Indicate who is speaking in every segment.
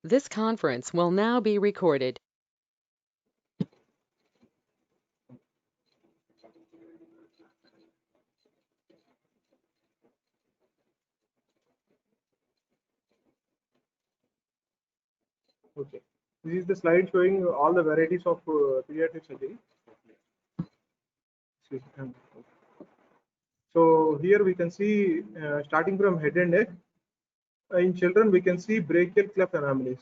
Speaker 1: This conference will now be recorded.
Speaker 2: Okay. This is the slide showing all the varieties of pediatric surgery. So here we can see starting from head and neck. In children, we can see brachial cleft anomalies.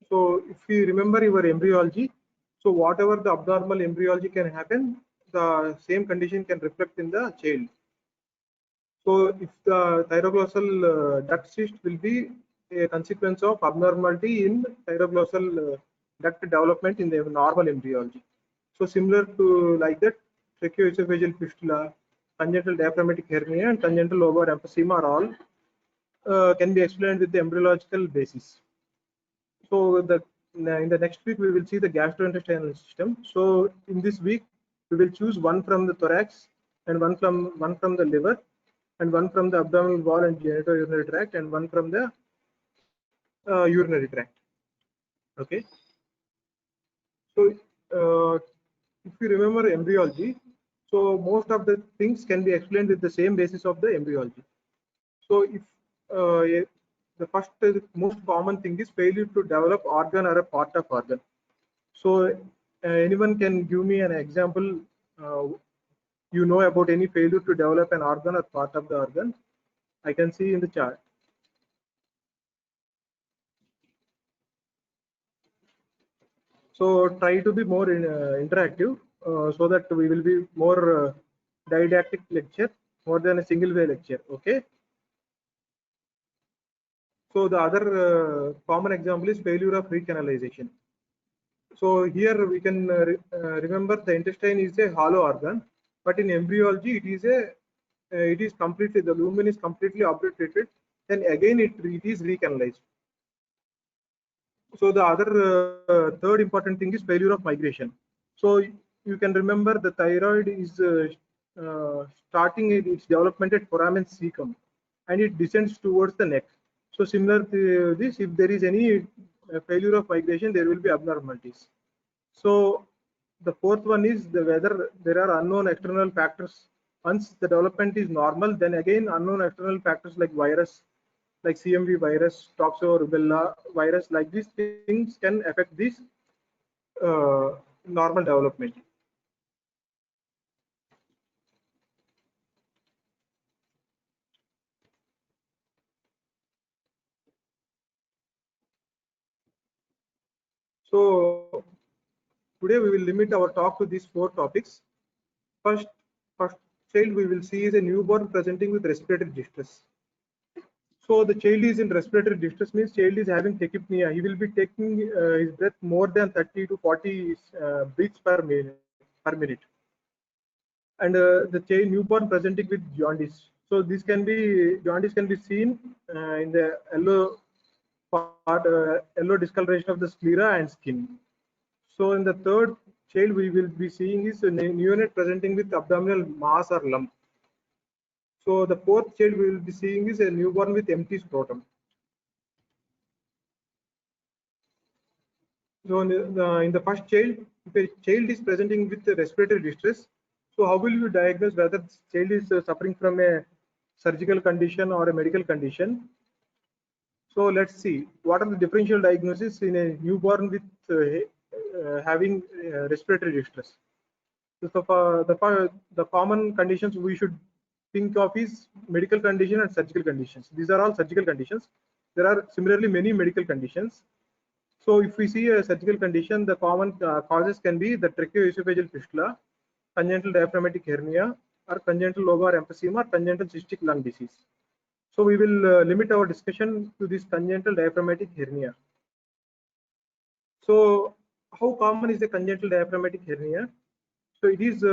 Speaker 2: So if you remember your embryology, so whatever the abnormal embryology can happen, the same condition can reflect in the child. So if the thyroglossal duct cyst will be a consequence of abnormality in thyroglossal duct development in the normal embryology. So similar to like that, tracheoesophageal fistula, congenital diaphragmatic hernia, and congenital lobar emphysema are all can be explained with the embryological basis. So in the next week we will see the gastrointestinal system. So in this week we will choose one from the thorax and one from the liver and one from the abdominal wall and genitourinary tract and one from the urinary tract. Okay. So if you remember embryology, so most of the things can be explained with the same basis of the embryology. So if the first most common thing is failure to develop organ or a part of organ. So anyone can give me an example, you know, about any failure to develop an organ or part of the organ? I can see in the chart. So try to be more interactive so that we will be more didactic lecture more than a single way lecture. Okay. So the other common example is failure of recanalization. So here we can remember the intestine is a hollow organ, but in embryology it is completely, the lumen is completely obliterated. Then again it is recanalized. So the other third important thing is failure of migration. So you can remember the thyroid is starting its development at foramen cecum, and it descends towards the neck. So similar to this, if there is any failure of migration, there will be abnormalities. So the fourth one is whether there are unknown external factors. Once the development is normal, then again unknown external factors like virus, like CMV virus, toxo rubella virus, like these things can affect this uh, normal development. So today we will limit our talk to these four topics. First, first child we will see is a newborn presenting with respiratory distress. So the child is in respiratory distress means child is having tachypnea. He will be taking his breath more than 30 to 40 breaths per minute. And the child newborn presenting with jaundice. So this can be jaundice can be seen in the yellow part, yellow discoloration of the sclera and skin. So in the third child we will be seeing is a neonate presenting with abdominal mass or lump. So the fourth child we will be seeing is a newborn with empty scrotum. So in the first child, if a child is presenting with respiratory distress, so how will you diagnose whether this child is suffering from a surgical condition or a medical condition? So let's see what are the differential diagnoses in a newborn with having respiratory distress. So the common conditions we should think of is medical condition and surgical conditions. These are all surgical conditions. There are similarly many medical conditions. So if we see a surgical condition, the common causes can be the tracheoesophageal fistula, congenital diaphragmatic hernia, or congenital lobar emphysema, or congenital cystic lung disease. So we will limit our discussion to this congenital diaphragmatic hernia. So how common is the congenital diaphragmatic hernia? So it is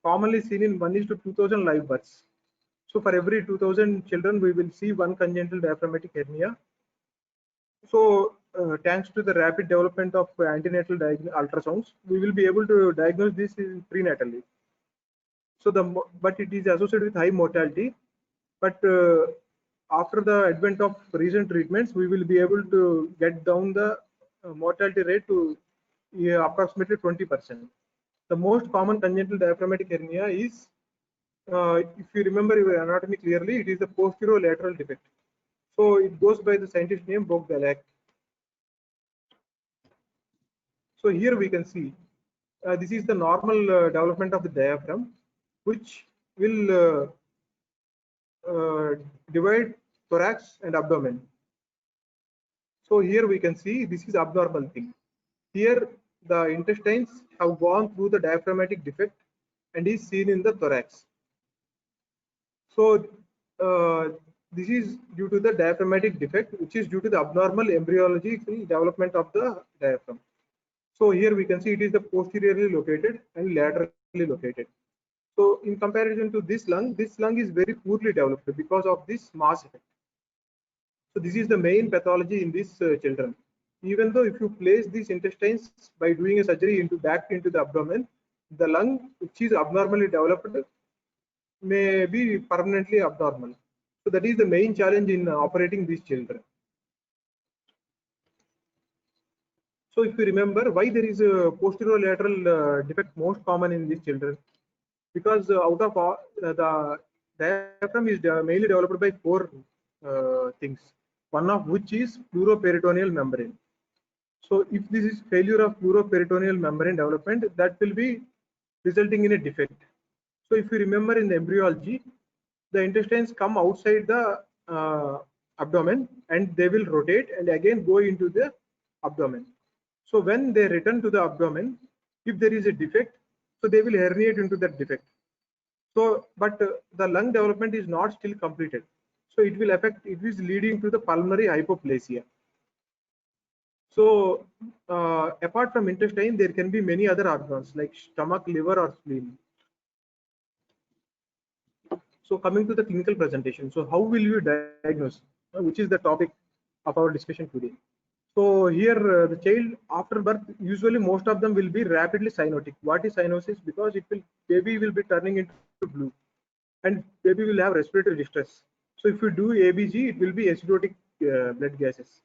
Speaker 2: commonly seen in 1 is to 2000 live births. So for every 2000 children, we will see one congenital diaphragmatic hernia. So thanks to the rapid development of antenatal ultrasounds, we will be able to diagnose this prenatally. So but it is associated with high mortality. But after the advent of recent treatments, we will be able to get down the mortality rate to approximately 20%. The most common congenital diaphragmatic hernia is, if you remember your anatomy clearly, it is the posterolateral defect. So it goes by the scientist name Bogdalek. So here we can see this is the normal development of the diaphragm, which will uh, divide thorax and abdomen. So here we can see this is abnormal thing. Here the intestines have gone through the diaphragmatic defect and is seen in the thorax. So this is due to the diaphragmatic defect, which is due to the abnormal embryological development of the diaphragm. So here we can see it is the posteriorly located and laterally located. So in comparison to this lung is very poorly developed because of this mass effect. So this is the main pathology in these children. Even though if you place these intestines by doing a surgery back into the abdomen, the lung which is abnormally developed may be permanently abnormal. So that is the main challenge in operating these children. So if you remember why there is a posterolateral defect most common in these children, because out of all, the diaphragm is mainly developed by four things, one of which is pleuroperitoneal membrane. So if this is failure of pleuroperitoneal membrane development, that will be resulting in a defect. So if you remember in the embryology, the intestines come outside the abdomen and they will rotate and again go into the abdomen. So when they return to the abdomen, if there is a defect, so they will herniate into that defect. So, but the lung development is not still completed. So it will affect, it is leading to the pulmonary hypoplasia. So apart from intestine, there can be many other organs like stomach, liver or spleen. So coming to the clinical presentation, so how will you diagnose, which is the topic of our discussion today. So here the child after birth, usually most of them will be rapidly cyanotic. What is cyanosis? Because baby will be turning into blue and baby will have respiratory distress. So if you do ABG, it will be acidotic blood gases.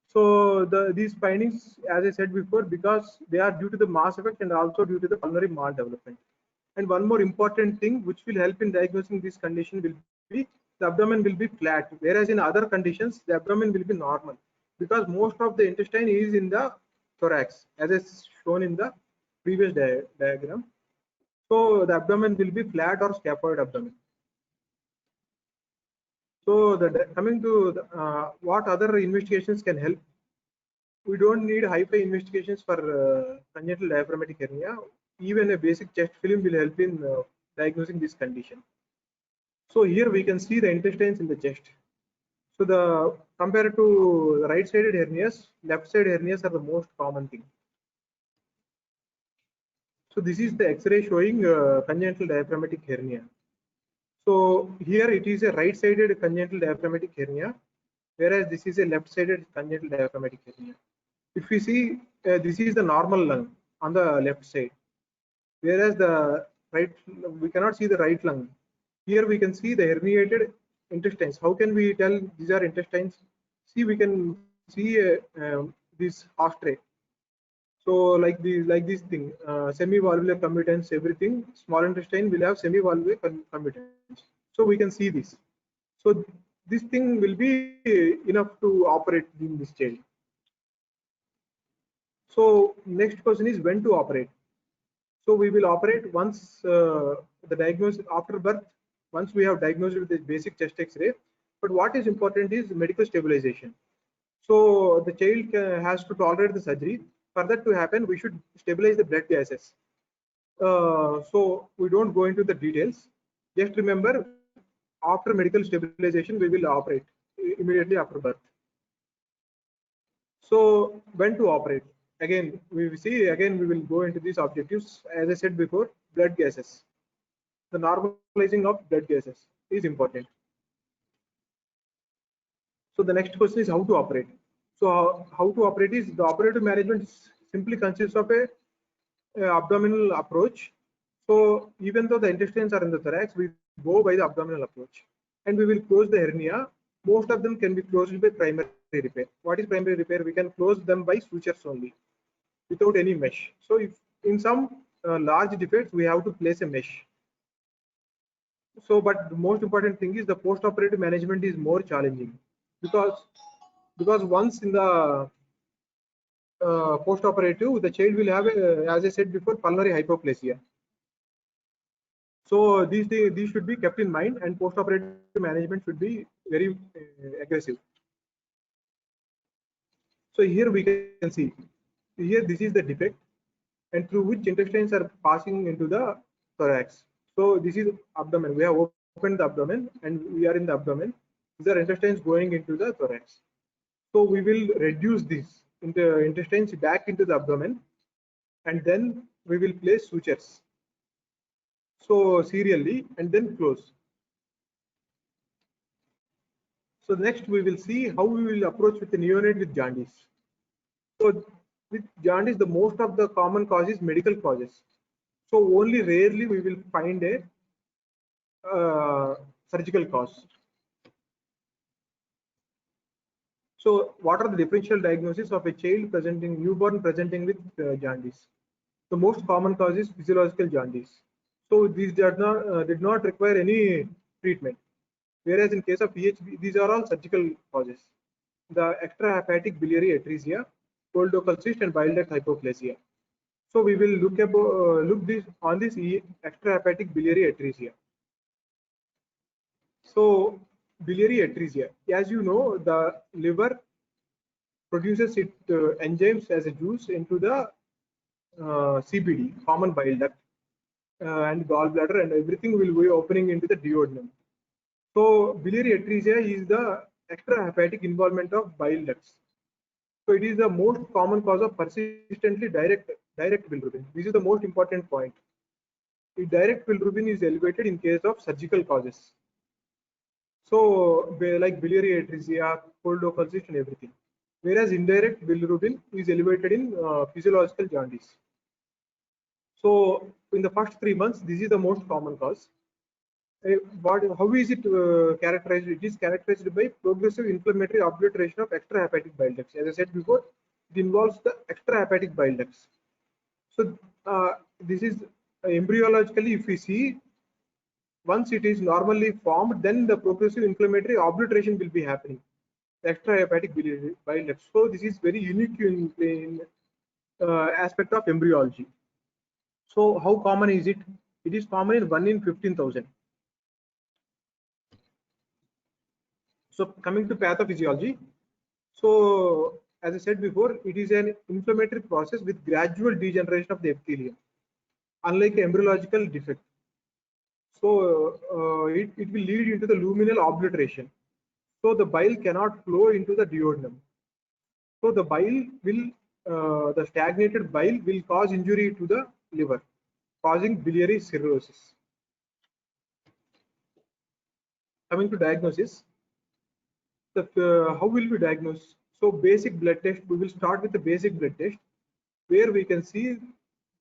Speaker 2: So these findings, as I said before, because they are due to the mass effect and also due to the pulmonary maldevelopment. And one more important thing which will help in diagnosing this condition will be the abdomen will be flat, whereas in other conditions the abdomen will be normal, because most of the intestine is in the thorax, as is shown in the previous diagram. So the abdomen will be flat or scaphoid abdomen. So coming to what other investigations can help, we don't need high-fi investigations for congenital diaphragmatic hernia. Even a basic chest film will help in diagnosing this condition. So here we can see the intestines in the chest. So compared to the right-sided hernias, left-sided hernias are the most common thing. So this is the X-ray showing congenital diaphragmatic hernia. So here it is a right-sided congenital diaphragmatic hernia, whereas this is a left-sided congenital diaphragmatic hernia. If we see, this is the normal lung on the left side, whereas the right, we cannot see the right lung. Here we can see the herniated intestines. How can we tell these are intestines? See, we can see this ostrae. So like this thing, semi-valvular commitance, everything. Small intestine will have semi-valvular commitance. So we can see this. So this thing will be enough to operate in this child. So next question is when to operate. So we will operate once the diagnosis after birth, once we have diagnosed with the basic chest X-ray. But what is important is medical stabilization. So the child has to tolerate the surgery. For that to happen, we should stabilize the blood gases. So we don't go into the details. Just remember, after medical stabilization, we will operate immediately after birth. So when to operate? Again, we will go into these objectives. As I said before, blood gases. The normalizing of blood gases is important. So the next question is how to operate. So how to operate is the operative management simply consists of a abdominal approach. So even though the intestines are in the thorax, we go by the abdominal approach. and we will close the hernia. Most of them can be closed by primary repair. What is primary repair? We can close them by sutures only, without any mesh. So if in some large defects, we have to place a mesh. So, but the most important thing is the post-operative management is more challenging, because once in the post-operative, the child will have, as I said before, pulmonary hypoplasia. So these should be kept in mind, and post-operative management should be very aggressive. So here we can see, here this is the defect, and through which intestines are passing into the thorax. So this is abdomen. We have opened the abdomen, and we are in the abdomen. These are intestines going into the thorax. So we will reduce this into intestines back into the abdomen, and then we will place sutures. So serially, and then close. So next we will see how we will approach with the neonate with jaundice. So with jaundice, the most of the common cause is medical causes. So only rarely we will find a surgical cause. So what are the differential diagnoses of a child presenting, newborn presenting with jaundice? The most common cause is physiological jaundice. So these did not require any treatment. Whereas in case of PHB, these are all surgical causes. The extrahepatic biliary atresia, cold local cyst, and bile duct hypoplasia. So we will look this on this extrahepatic biliary atresia. So biliary atresia, as you know, the liver produces its enzymes as a juice into the CBD, common bile duct, and gallbladder, and everything will be opening into the duodenum. So biliary atresia is the extrahepatic involvement of bile ducts. So it is the most common cause of persistently direct bilirubin. This is the most important point. The direct bilirubin is elevated in case of surgical causes. So like biliary atresia, cold local cyst, and everything. Whereas indirect bilirubin is elevated in physiological jaundice. So in the first 3 months, this is the most common cause. How is it characterized? It is characterized by progressive inflammatory obliteration of extrahepatic bile ducts. As I said before, it involves the extrahepatic bile ducts. So this is embryologically, if we see, once it is normally formed, then the progressive inflammatory obliteration will be happening, extrahepatic bile ducts. So this is very unique in aspect of embryology. So how common is it? It is common in 1 in 15,000. So coming to pathophysiology, so as I said before, it is an inflammatory process with gradual degeneration of the epithelium, unlike embryological defect. So it will lead into the luminal obliteration. So the bile cannot flow into the duodenum. So the bile will, the stagnated bile will cause injury to the liver, causing biliary cirrhosis. Coming to diagnosis, how will we diagnose? So basic blood test, we will start with the basic blood test, where we can see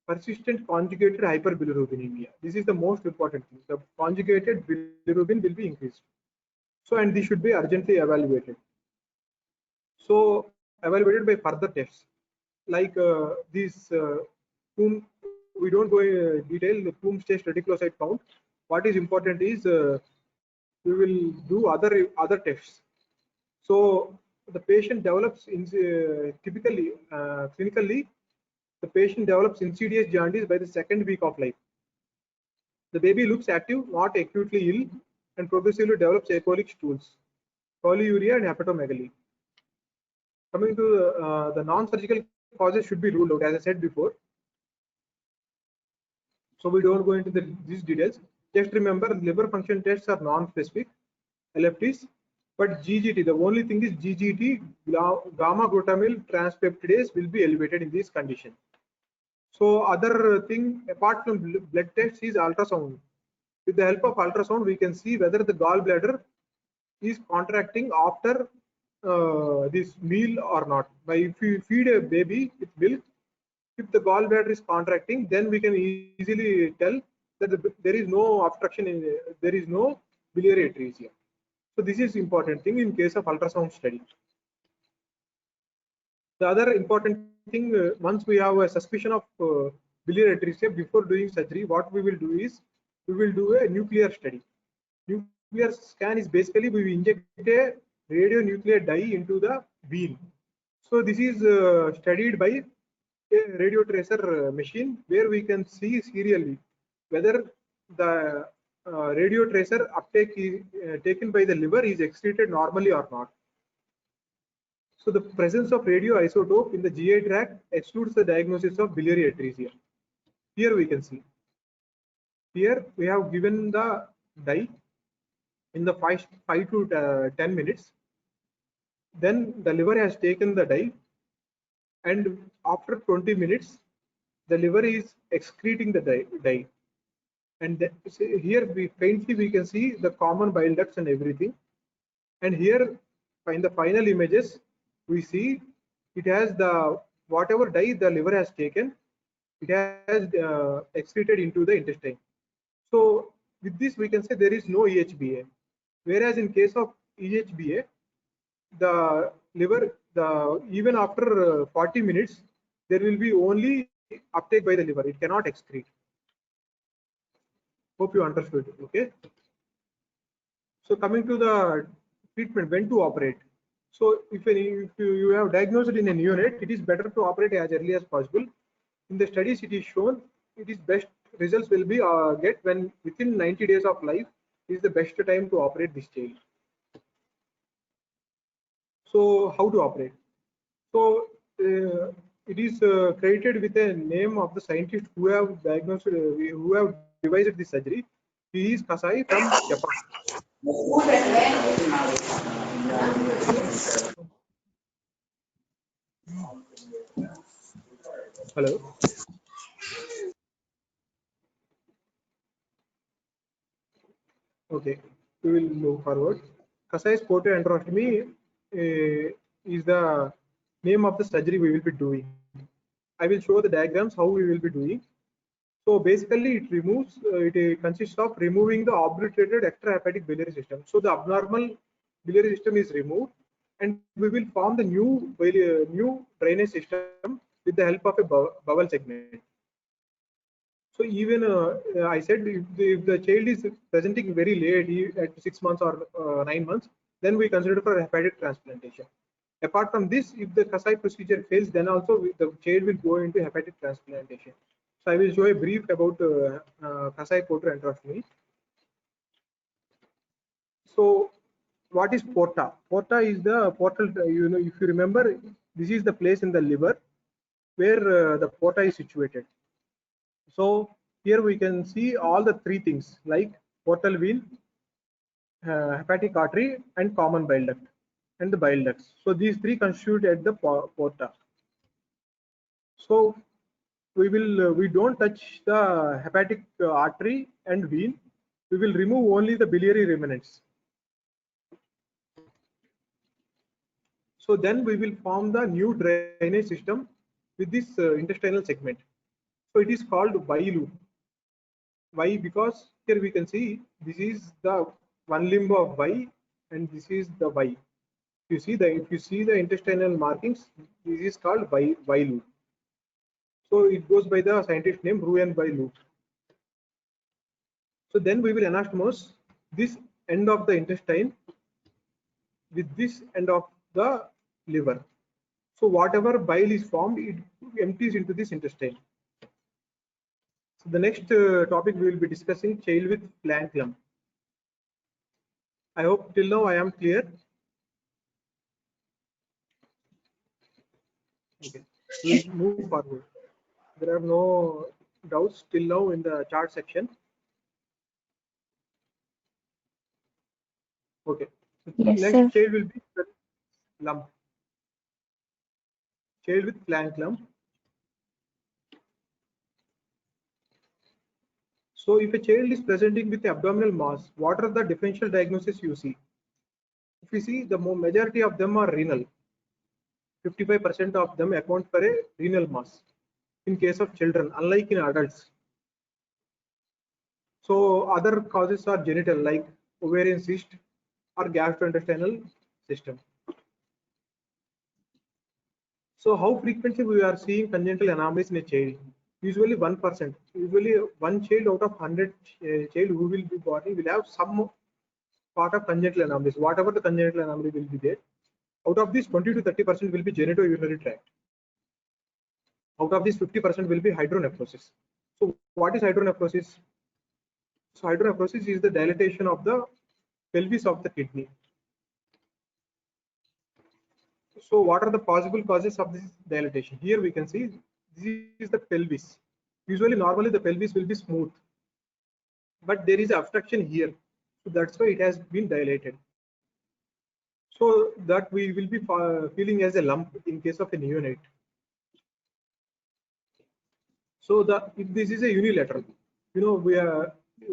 Speaker 2: persistent conjugated hyperbilirubinemia. This is the most important thing. The conjugated bilirubin will be increased. So, and this should be urgently evaluated. So evaluated by further tests, like these whom we don't go in detail, the Coombs test reticulocyte count. What is important is we will do other tests. So the patient develops typically clinically, the patient develops insidious jaundice by the 2nd week of life. The baby looks active, not acutely ill, and progressively develops ecolic stools, polyuria, and hepatomegaly. Coming to the non-surgical causes should be ruled out, as I said before. So we don't go into these details. Just remember, liver function tests are non-specific, LFTs, but GGT, the only thing is GGT, gamma glutamyl transpeptidase, will be elevated in this condition. So other thing apart from blood tests is ultrasound. With the help of ultrasound, we can see whether the gallbladder is contracting after this meal or not. By if you feed a baby with milk, if the gallbladder is contracting, then we can easily tell that there is no obstruction, there is no biliary atresia. So this is important thing in case of ultrasound study. The other important thing, once we have a suspicion of biliary atresia, before doing surgery, what we will do is we will do a nuclear study. Nuclear scan is basically we will inject a radionuclide dye into the vein. So this is studied by a radio tracer machine where we can see serially whether the radio tracer uptake is, taken by the liver is excreted normally or not. So the presence of radioisotope in the GI tract excludes the diagnosis of biliary atresia. Here we can see. Here we have given the dye in the 5 to 10 minutes. Then the liver has taken the dye, and after 20 minutes, the liver is excreting the dye. And here we faintly we can see the common bile ducts and everything. And here in the final images, we see it has the whatever dye the liver has taken, it has excreted into the intestine. So with this we can say there is no EHBA. Whereas in case of EHBA, the liver, even after 40 minutes, there will be only uptake by the liver. It cannot excrete. Hope you understood. Okay. So coming to the treatment, when to operate. So if you have diagnosed it in a neonate, it is better to operate as early as possible. In the studies, it is shown it is best results will be get when within 90 days of life is the best time to operate this child. So how to operate? So it is credited with a name of the scientist who have diagnosed, who have devised this surgery. He is Kasai from Japan. Hello. Okay, we will move forward. Kasai's photoandrostomy is the name of the surgery we will be doing. I will show the diagrams how we will be doing. So basically, it removes. It consists of removing the obliterated extrahepatic biliary system. So the abnormal biliary system is removed, and we will form the new drainage system with the help of a bowel segment. So even I said if the child is presenting very late at 6 months or 9 months, then we consider for hepatic transplantation. Apart from this, if the Kasai procedure fails, then also the child will go into hepatic transplantation. So I will show a brief about Kasai portoenterostomy. So what is porta? Porta is the portal. If you remember, this is the place in the liver where the porta is situated. So here we can see all the three things like portal vein, hepatic artery, and common bile duct, and the bile ducts. So these three constitute at the porta. So we don't touch the hepatic artery and vein. We will remove only the biliary remnants. So then we will form the new drainage system with this intestinal segment. So it is called Y loop. Why? Because here we can see this is the one limb of Y and this is the Y. If you see the intestinal markings, this is called Y loop. So it goes by the scientific name Roux-en-Y loop. So then we will anastomose this end of the intestine with this end of the liver. So whatever bile is formed, it empties into this intestine. So the next topic we will be discussing child with flank lump. I hope till now I am clear. Okay, we'll move forward. There are no doubts till now in the chart section. Okay.
Speaker 3: Yes,
Speaker 2: Next
Speaker 3: sir.
Speaker 2: child will be lump. Child with flank lump. So if a child is presenting with abdominal mass, what are the differential diagnoses you see? If you see, the majority of them are renal. 55% of them account for a renal mass in case of children, unlike in adults. So other causes are genital like ovarian cyst, or gastrointestinal system. So how frequently we are seeing congenital anomalies in a child? Usually 1%. Usually one child out of 100 child who will be born will have some part of congenital anomalies. Whatever the congenital anomaly will be there, out of this 20 to 30% will be genitourinary tract. Out of this 50% will be hydronephrosis. So what is hydronephrosis? So hydronephrosis is the dilatation of the pelvis of the kidney. So what are the possible causes of this dilatation? Here we can see this is the pelvis. Usually normally the pelvis will be smooth, but there is obstruction here. So that's why it has been dilated. So that we will be feeling as a lump in case of a neonate. So if this is a unilateral, we are,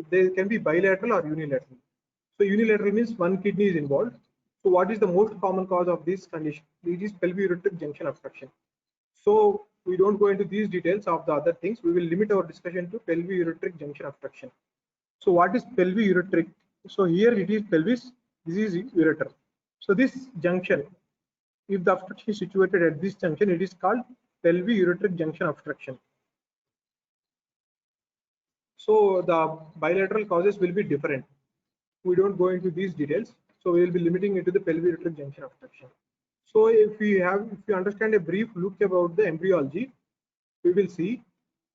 Speaker 2: there can be bilateral or unilateral. So unilateral means one kidney is involved. So what is the most common cause of this condition? It is pelvic junction obstruction. So we don't go into these details of the other things. We will limit our discussion to pelvic junction obstruction. So what is pelvic? So here it is pelvis, this is ureter. So this junction, if the obstruction is situated at this junction, it is called pelvic junction obstruction. So the bilateral causes will be different. We don't go into these details. So we will be limiting it to the pelvic junction obstruction. So if we understand a brief look about the embryology, we will see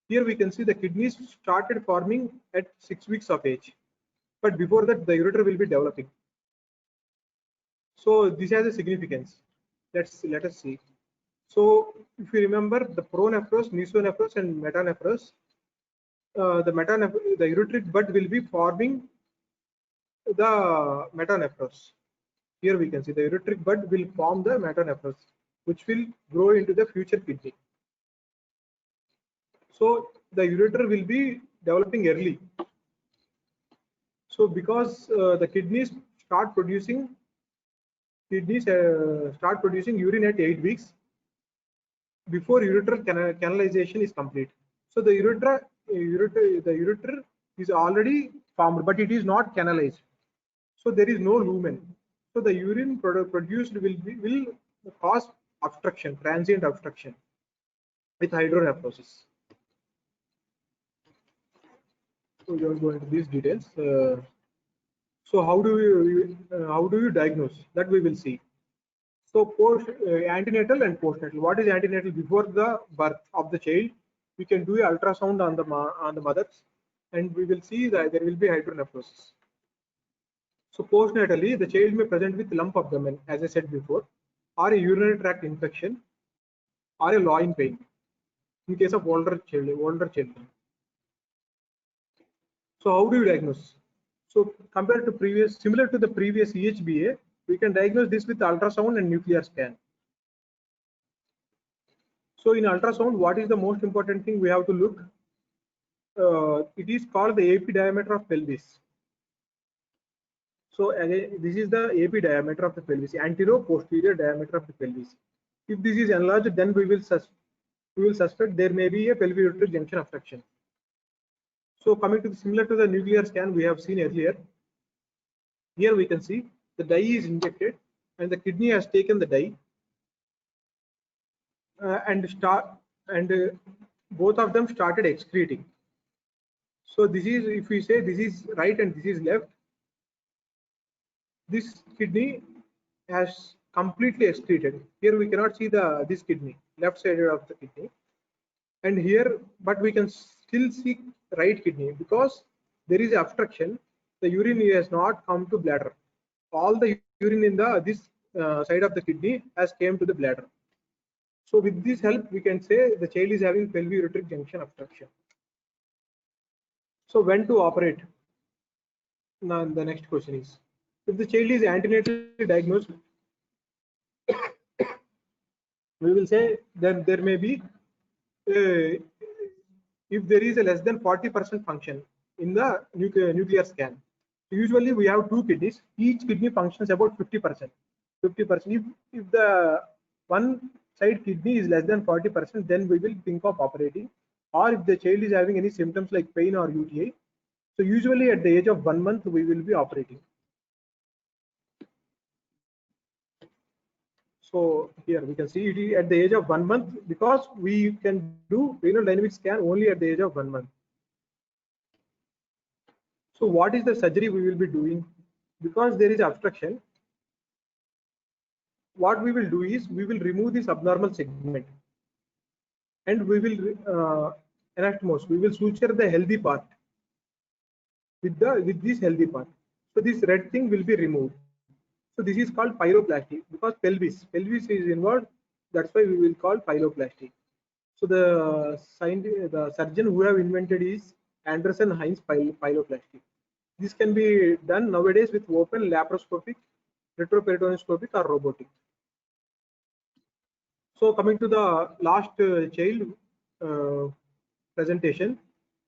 Speaker 2: here we can see the kidneys started forming at 6 weeks of age, but before that the ureter will be developing. So this has a significance. Let us see. So if you remember the pronephros, mesonephros, and metanephros, the ureteric bud will be forming the metanephros. Here we can see the ureteric bud will form the metanephros, which will grow into the future kidney. So the ureter will be developing early. So because the kidneys start producing urine at 8 weeks before ureter canalization is complete. So the ureter is already formed, but it is not canalized. So there is no lumen. So the urine produced will cause obstruction, transient obstruction with hydronephrosis. So we don't go into these details. So how do you diagnose? That we will see. So antenatal and postnatal. What is antenatal? Before the birth of the child, we can do an ultrasound on the mothers, and we will see that there will be hydronephrosis. So postnatally, the child may present with lump abdomen, as I said before, or a urinary tract infection, or a loin pain. In case of older children. So how do you diagnose? So compared to similar to the previous EHBA, we can diagnose this with ultrasound and nuclear scan. So in ultrasound, what is the most important thing we have to look? It is called the AP diameter of pelvis. So again, this is the AP diameter of the pelvis, anterior-posterior diameter of the pelvis. If this is enlarged, then we will suspect there may be a pelvic junction obstruction. So coming to similar to the nuclear scan we have seen earlier, here we can see the dye is injected and the kidney has taken the dye both of them started excreting. So this is, if we say this is right and this is left, this kidney has completely excreted. Here we cannot see this kidney, left side of the kidney, and here, but we can still see right kidney because there is obstruction. The urine has not come to bladder. All the urine in this side of the kidney has came to the bladder. So with this help, we can say the child is having pelvic junction obstruction. So when to operate? Now the next question is, if the child is antenatally diagnosed, we will say then there may be, if there is a less than 40% function in the nuclear scan. Usually we have two kidneys, each kidney functions about 50%. If the one side kidney is less than 40%, then we will think of operating. Or if the child is having any symptoms like pain or UTI, so usually at the age of 1 month we will be operating. So here we can see it is at the age of 1 month, because we can do renal dynamic scan only at the age of 1 month. So what is the surgery we will be doing? Because there is obstruction, what we will do is we will remove this abnormal segment, and we will anastomose. We will suture the healthy part with this healthy part. So this red thing will be removed. So this is called pyeloplasty, because pelvis is involved. That's why we will call pyeloplasty. So the surgeon who have invented is Anderson Heinz pyeloplasty. This can be done nowadays with open, laparoscopic, retroperitoneoscopic, or robotic. So coming to the last child presentation.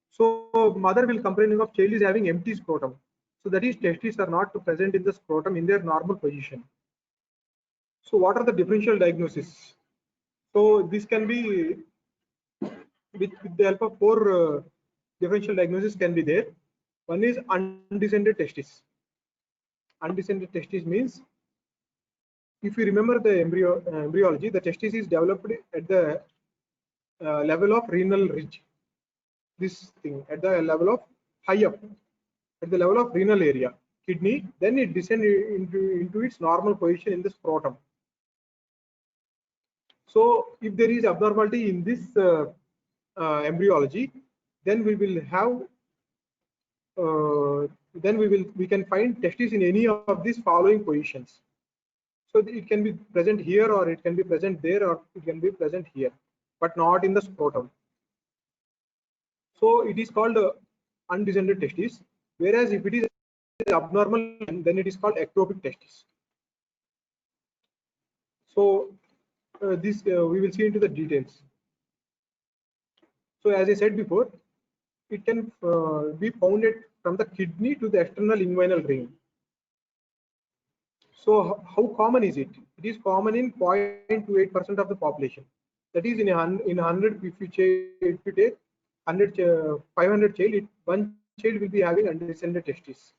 Speaker 2: So mother will complaining of child is having empty scrotum. So that is testes are not present in the scrotum in their normal position. So what are the differential diagnoses? So this can be with the help of four differential diagnosis can be there. One is undescended testis. Undescended testis means, if you remember the embryology, the testis is developed at the level of renal ridge. This thing at the level of high up, at the level of renal area, kidney. Then it descends into its normal position in the scrotum. So if there is abnormality in this embryology, then we will have we can find testis in any of these following positions. So it can be present here, or it can be present there, or it can be present here, but not in the scrotum. So it is called undescended testis. Whereas if it is abnormal, then it is called ectopic testis. So this we will see into the details. So as I said before, it can be founded from the kidney to the external inguinal ring. So how common is it? It is common in 0.28% of the population. That is in 100, if you take 100, 500 child, one child will be having undescended testis.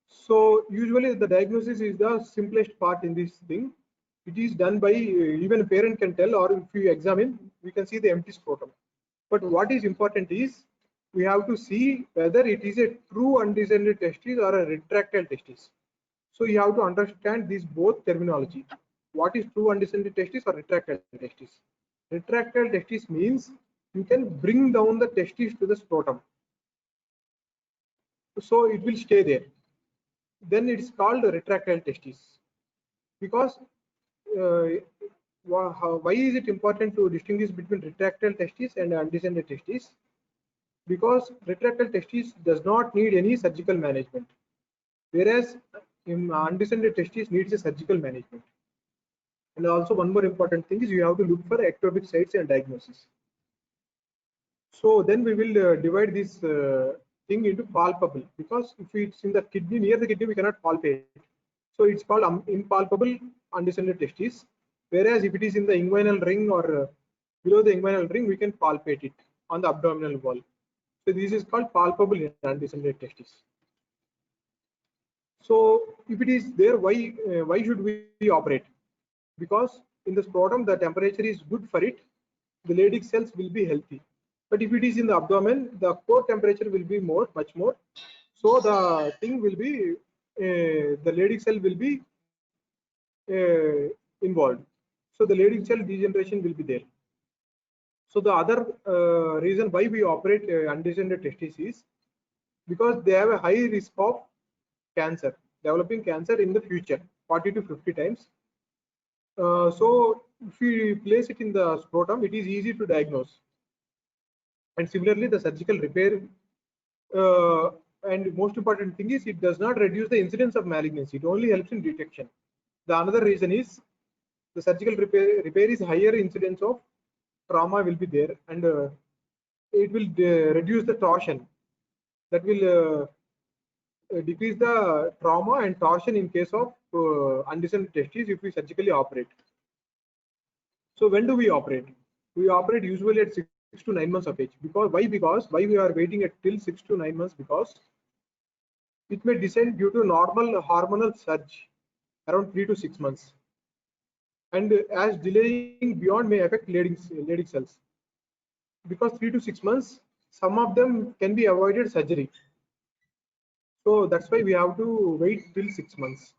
Speaker 2: So usually the diagnosis is the simplest part in this thing. It is done by even a parent can tell, or if you examine, we can see the empty scrotum. But what is important is we have to see whether it is a true undescended testis or a retractile testis. So you have to understand these both terminology. What is true undescended testis or retractile testis? Retractile testis means you can bring down the testis to the scrotum. So it will stay there. Then it's called retractile testis. Because why is it important to distinguish between retractile testis and undescended testis? Because retractile testis does not need any surgical management, whereas in undescended testis needs a surgical management. And also one more important thing is you have to look for ectopic sites and diagnosis. So then we will divide this thing into palpable, because if it's in the kidney, near the kidney, we cannot palpate. So it's called impalpable undescended testis. Whereas if it is in the inguinal ring or below the inguinal ring, we can palpate it on the abdominal wall. So this is called palpable undescended testis. So if it is there, why should we operate? Because in the scrotum the temperature is good for it, the Leydig cells will be healthy. But if it is in the abdomen, the core temperature will be much more. So the thing will be the Leydig cell will be involved. So the Leydig cell degeneration will be there. So the other reason why we operate undescended testis is because they have a high risk of cancer, developing cancer in the future, 40 to 50 times. So if we place it in the scrotum, it is easy to diagnose. And similarly, the surgical repair, and most important thing is it does not reduce the incidence of malignancy. It only helps in detection. The another reason is the surgical repair is higher incidence of trauma will be there, and it will reduce the torsion. That will decrease the trauma and torsion in case of undescended testes if we surgically operate. So when do we operate? We operate usually at 6 to 9 months of age. Because why we are waiting at till 6 to 9 months? Because it may descend due to normal hormonal surge around 3 to 6 months. and as delaying beyond may affect Leydig cells. Because 3 to 6 months, some of them can be avoided surgery. So that's why we have to wait till 6 months.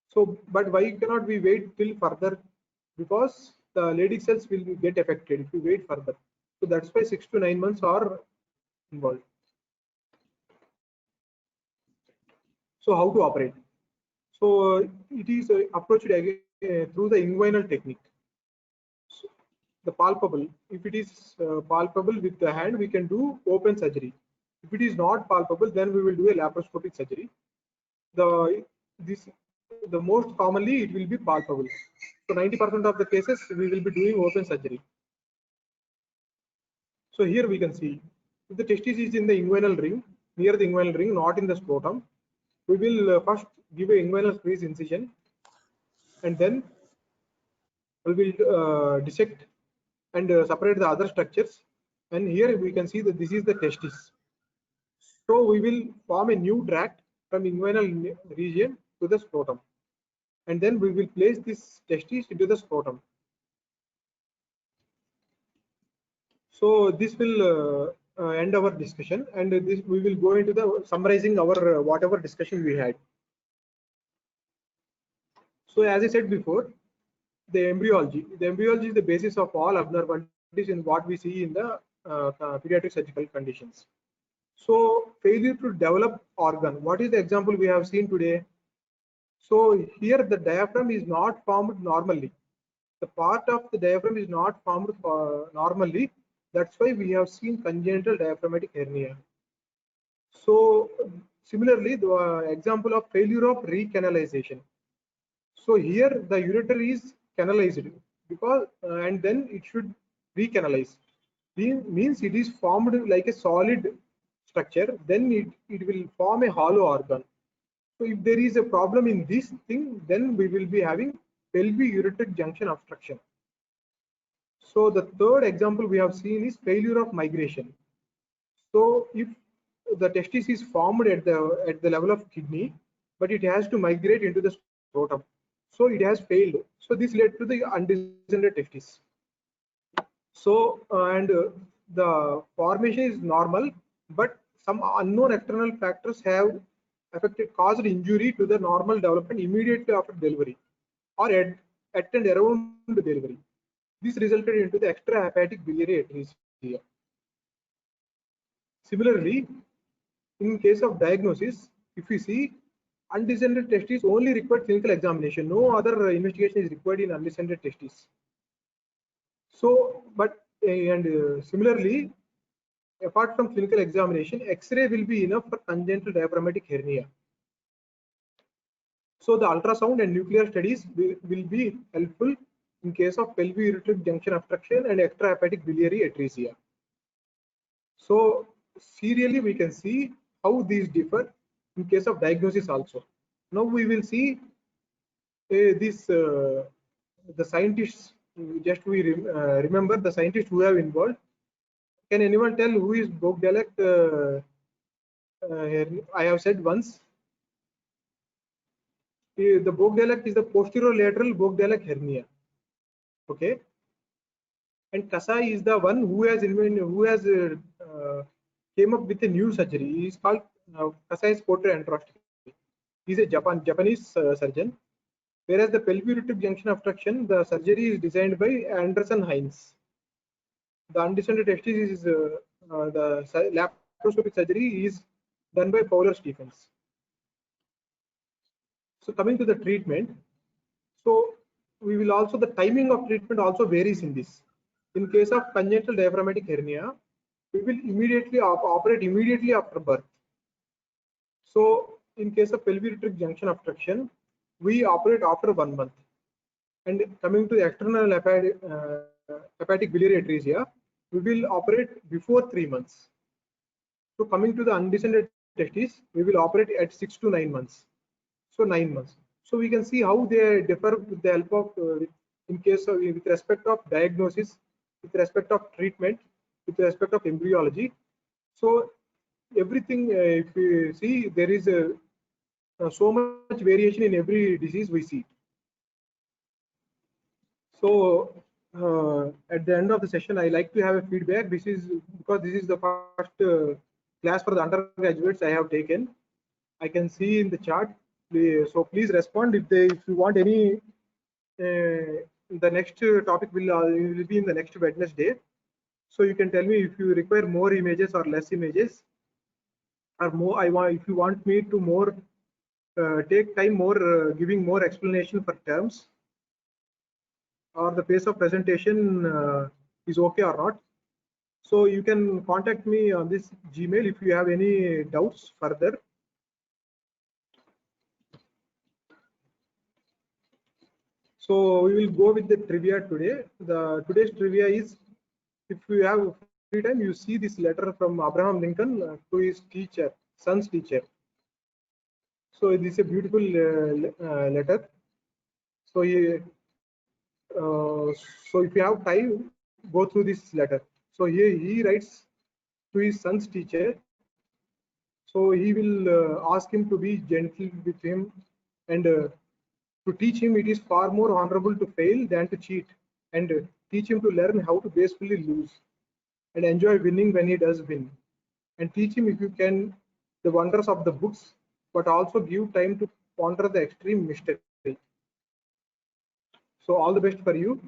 Speaker 2: So, but why cannot we wait till further? Because the Leydig cells will get affected if we wait further. So that's why 6 to 9 months are involved. So how to operate? So it is approached again through the inguinal technique. So the palpable, if it is palpable with the hand, we can do open surgery. If it is not palpable, then we will do a laparoscopic surgery. The most commonly it will be palpable. So 90% of the cases we will be doing open surgery. So here we can see if the testis is in the inguinal ring, near the inguinal ring, not in the scrotum, we will first give a inguinal crease incision, and then we will dissect and separate the other structures. And here we can see that this is the testis. So we will form a new tract from inguinal region to the scrotum, and then we will place this testis into the scrotum. So this will end our discussion, and this we will go into the summarizing our whatever discussion we had. So as I said before, the embryology is the basis of all abnormalities in what we see in the pediatric surgical conditions. So failure to develop organ. What is the example we have seen today? So here the diaphragm is not formed normally. The part of the diaphragm is not formed normally. That's why we have seen congenital diaphragmatic hernia. So similarly, the example of failure of recanalization. So here the ureter is canalized because and then it should recanalize. Means it is formed like a solid structure, then it will form a hollow organ. So if there is a problem in this thing, then we will be having pelvic-ureteric junction obstruction. So the third example we have seen is failure of migration. So if the testis is formed at the level of kidney, but it has to migrate into the scrotum, so it has failed. So this led to the undescended testis. So and the formation is normal, but some unknown external factors have caused injury to the normal development immediately after delivery or at and around delivery. This resulted into the extrahepatic biliary atresia. Similarly, in case of diagnosis, if we see undescended testis only required clinical examination, no other investigation is required in undescended testis. So, but similarly, apart from clinical examination, X-ray will be enough for congenital diaphragmatic hernia. So the ultrasound and nuclear studies will be helpful in case of pelvic-ureteric junction obstruction and extrahepatic biliary atresia. So serially we can see how these differ in case of diagnosis also. Now we will see the scientists. Just we remember the scientists who have involved. Can anyone tell who is Bogdalek? I have said once. The Bogdalek is the posterolateral Bogdalek hernia. Okay, and Kasai is the one who has came up with a new surgery. He is called Kasai's portal enteroscopy. He is a Japanese surgeon. Whereas the pelvic junction obstruction, the surgery is designed by Anderson Hines. The undescended testis is the laparoscopic surgery is done by Fowler Stephens. So coming to the treatment, so we will also the timing of treatment also varies in this. In case of congenital diaphragmatic hernia, we will immediately operate immediately after birth. So in case of pelvic junction obstruction, we operate after 1 month. And coming to the external hepatic biliary atresia, we will operate before 3 months. So coming to the undescended testis, we will operate at 6 to 9 months. So 9 months. So we can see how they differ with the help of in case of with respect of diagnosis, with respect of treatment, with respect of embryology. So everything, if we see, there is so much variation in every disease we see. So at the end of the session, I like to have a feedback. This is because this is the first class for the undergraduates I have taken. I can see in the chat. So please respond if you want any. The next topic will be in the next Wednesday. So you can tell me if you require more images or less images, or more. I want if you want me to more take time more giving more explanation for terms, or the pace of presentation is okay or not. So you can contact me on this Gmail if you have any doubts further. So we will go with the trivia today. Today's trivia is, if you have free time, you see this letter from Abraham Lincoln to his teacher, son's teacher. So this is a beautiful letter. So so if you have time, go through this letter. So here he writes to his son's teacher. So he will ask him to be gentle with him, and to teach him it is far more honorable to fail than to cheat, and teach him to learn how to gracefully lose and enjoy winning when he does win, and teach him if you can the wonders of the books, but also give time to ponder the extreme mystery. So all the best for you.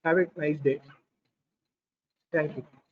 Speaker 2: Have a nice day. Thank you.